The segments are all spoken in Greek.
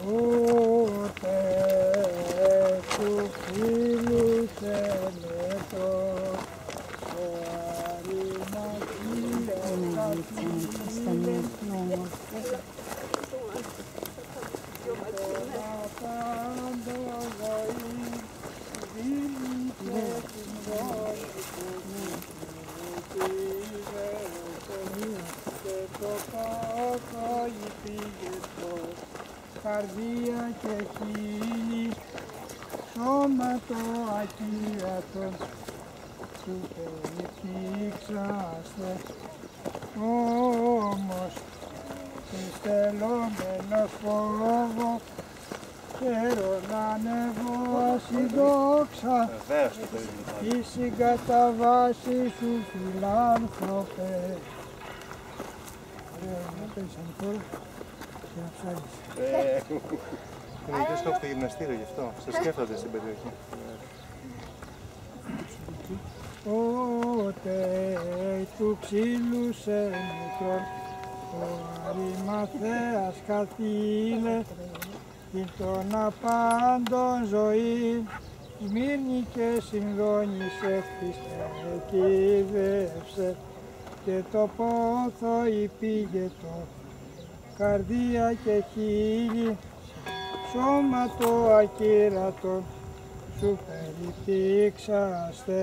ούτε του φίλου σε μέτρο, ο αρημαχίας καρδία και χείλη, σώμα το ακύρατο, σου περιπήξαστε, όμως συστελόμενος φόβο, χαίρο να ανεβώ ασυδόξα, η συγκαταβάση σου φιλάνθρωπε. Ωραία, να πέσεις ανηφόρο και να ψάρεις. Είναι στο γυμναστήριο γι' αυτό, σε σκέφτονται στην περιοχή. Ότε του ξύλου σε μικρόν, ο Αρημαθέας καθήλε, την των απάντων ζωή, Σμύρνη και Συνδόνησε, Χριστέ κυβεύσε, και το πόθο υπήγετο, καρδία και χείλη, σώμα το ακύρατο, σου περιπήξαστε,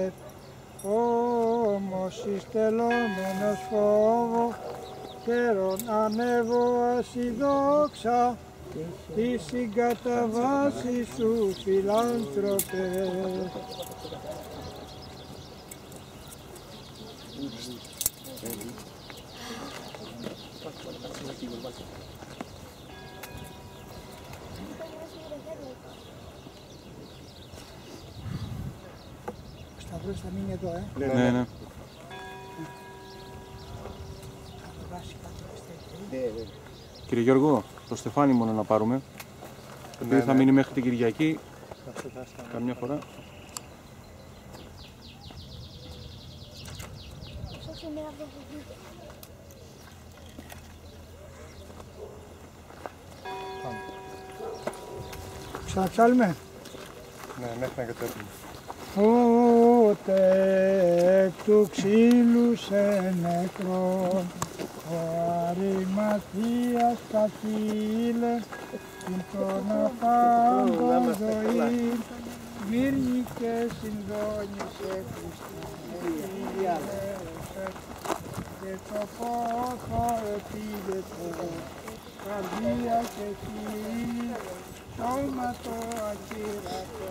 όμως συστελόμενος φόβο, χαίρον ανέβω ασυδόξα, τη συγκαταβάση σου φιλάνθρωπε. Ο Σταυρός θα μείνει εδώ, Ναι. Κύριε Γιώργο, το στεφάνι μόνο να πάρουμε. Επειδή θα μείνει μέχρι την Κυριακή, καμιά φορά. Ξαναψάλουμε. Ναι, μέχρι να κατέβουμε. Ούτε εκ του ξύλου σε νεκρόν, ο Αρημαθίας καθήλε, την των απάντων ζωή, Σμύρνη και Συνδόνησε, Χριστέ κυβεύσε, και το πόθο επήγετο, καρδία και χείλη, σώμα το ακύρατο,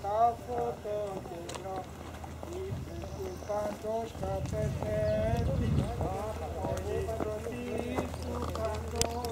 τάφο το κενό, ύψος του πάντος καπετεύει, ο ύψος του πάντος